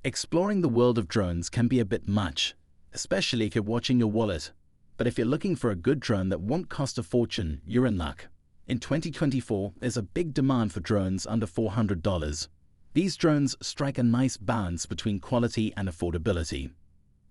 Exploring the world of drones can be a bit much, especially if you're watching your wallet. But if you're looking for a good drone that won't cost a fortune, you're in luck. In 2024, there's a big demand for drones under $400. These drones strike a nice balance between quality and affordability.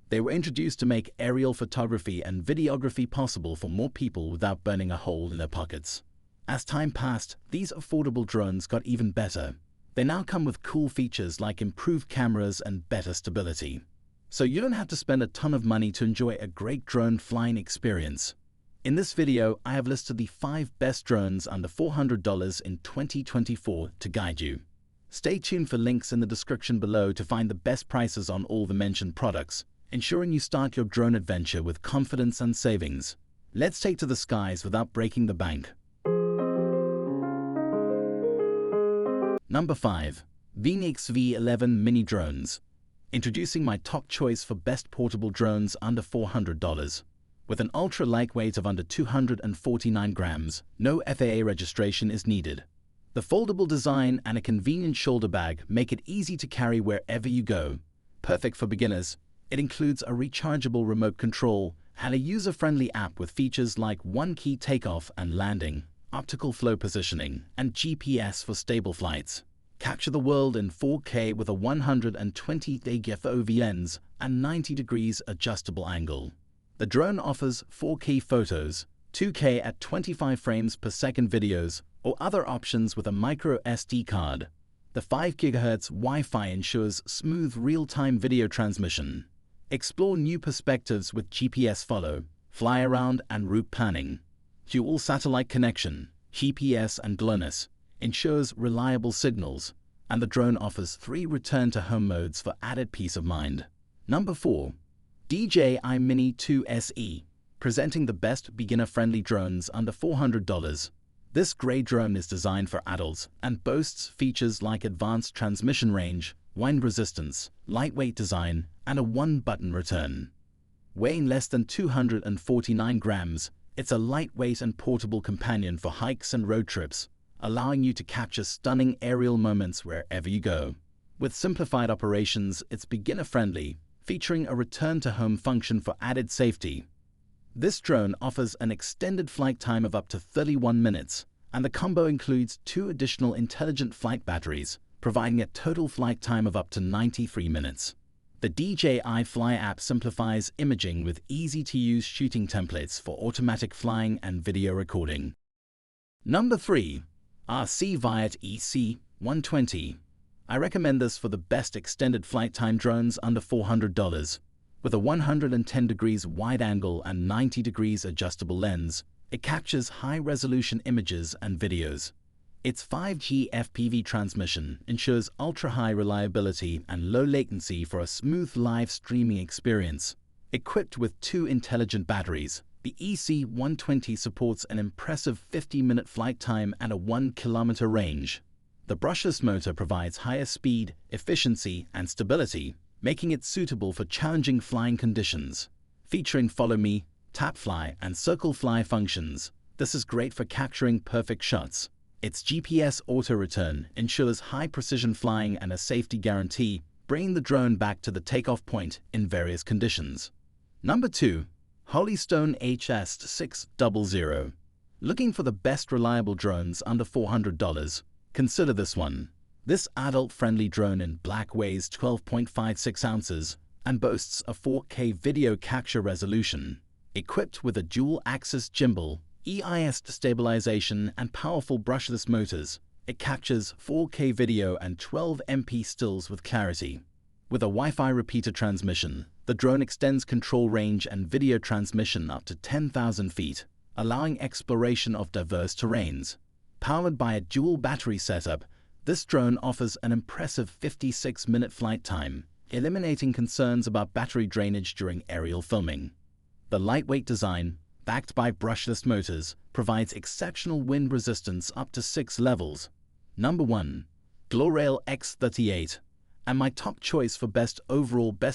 They were introduced to make aerial photography and videography possible for more people without burning a hole in their pockets. As time passed, these affordable drones got even better. They now come with cool features like improved cameras and better stability. So you don't have to spend a ton of money to enjoy a great drone flying experience. In this video, I have listed the 5 best drones under $400 in 2024 to guide you. Stay tuned for links in the description below to find the best prices on all the mentioned products, ensuring you start your drone adventure with confidence and savings. Let's take to the skies without breaking the bank. Number 5. Viet's V11 Mini Drones. Introducing my top choice for best portable drones under $400. With an ultra lightweight of under 249 grams, no FAA registration is needed. The foldable design and a convenient shoulder bag make it easy to carry wherever you go. Perfect for beginners, it includes a rechargeable remote control and a user-friendly app with features like one-key takeoff and landing, optical flow positioning, and GPS for stable flights. Capture the world in 4K with a 120-day FOV lens and 90 degrees adjustable angle. The drone offers 4K photos, 2K at 25 frames per second videos, or other options with a micro SD card. The 5 GHz Wi-Fi ensures smooth real-time video transmission. Explore new perspectives with GPS follow, fly around, and route planning. Dual satellite connection, GPS and GLONASS, ensures reliable signals, and the drone offers 3 return-to-home modes for added peace of mind. Number 4. DJI Mini 2 SE, presenting the best beginner-friendly drones under $400. This grey drone is designed for adults and boasts features like advanced transmission range, wind resistance, lightweight design, and a one-button return. Weighing less than 249 grams, it's a lightweight and portable companion for hikes and road trips, allowing you to capture stunning aerial moments wherever you go. With simplified operations, it's beginner-friendly, featuring a return-to-home function for added safety. This drone offers an extended flight time of up to 31 minutes, and the combo includes 2 additional intelligent flight batteries, providing a total flight time of up to 93 minutes. The DJI Fly app simplifies imaging with easy-to-use shooting templates for automatic flying and video recording. Number 3. RC Viet EC120. I recommend this for the best extended flight time drones under $400. With a 110 degrees wide angle and 90 degrees adjustable lens, it captures high-resolution images and videos. Its 5G FPV transmission ensures ultra-high reliability and low latency for a smooth live streaming experience. Equipped with 2 intelligent batteries, the EC120 supports an impressive 50-minute flight time and a 1-kilometer range. The brushless motor provides higher speed, efficiency, and stability, making it suitable for challenging flying conditions. Featuring Follow Me, Tap Fly, and Circle Fly functions, this is great for capturing perfect shots. Its GPS auto-return ensures high-precision flying and a safety guarantee, bringing the drone back to the takeoff point in various conditions. Number 2. Stone HS600. Looking for the best reliable drones under $400? Consider this one. This adult-friendly drone in black weighs 12.56 ounces and boasts a 4K video capture resolution. Equipped with a dual-axis gimbal, EIS stabilization, and powerful brushless motors, it captures 4K video and 12 MP stills with clarity. With a Wi-Fi repeater transmission, the drone extends control range and video transmission up to 10,000 feet, allowing exploration of diverse terrains. Powered by a dual battery setup, this drone offers an impressive 56-minute flight time, eliminating concerns about battery drainage during aerial filming. The lightweight design, backed by brushless motors, provides exceptional wind resistance up to 6 levels. Number 1. Glorrail X38. And my top choice for best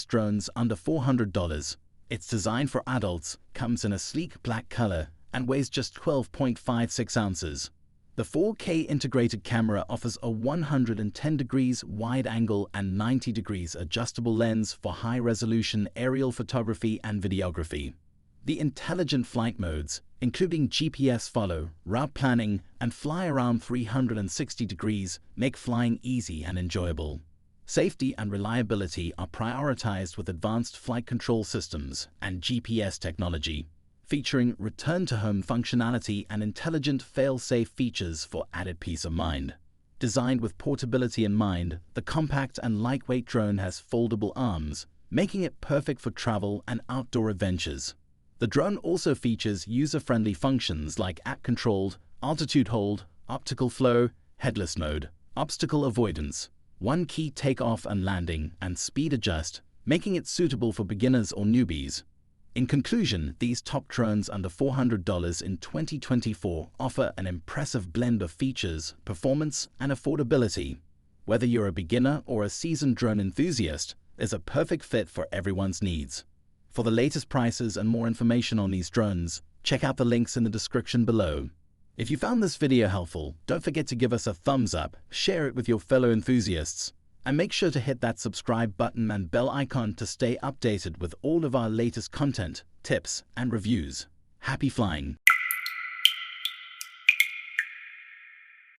drones under $400. It's designed for adults, comes in a sleek black color, and weighs just 12.56 ounces. The 4K integrated camera offers a 110 degrees wide angle and 90 degrees adjustable lens for high-resolution aerial photography and videography. The intelligent flight modes, including GPS follow, route planning, and fly around 360 degrees, make flying easy and enjoyable. Safety and reliability are prioritized with advanced flight control systems and GPS technology, featuring return-to-home functionality and intelligent fail-safe features for added peace of mind. Designed with portability in mind, the compact and lightweight drone has foldable arms, making it perfect for travel and outdoor adventures. The drone also features user-friendly functions like app-controlled, altitude hold, optical flow, headless mode, obstacle avoidance, one-key takeoff and landing, and speed adjust, making it suitable for beginners or newbies. In conclusion, these top drones under $400 in 2024 offer an impressive blend of features, performance, and affordability. Whether you're a beginner or a seasoned drone enthusiast, is a perfect fit for everyone's needs. For the latest prices and more information on these drones, check out the links in the description below. If you found this video helpful, don't forget to give us a thumbs up, share it with your fellow enthusiasts, and make sure to hit that subscribe button and bell icon to stay updated with all of our latest content, tips, and reviews. Happy flying!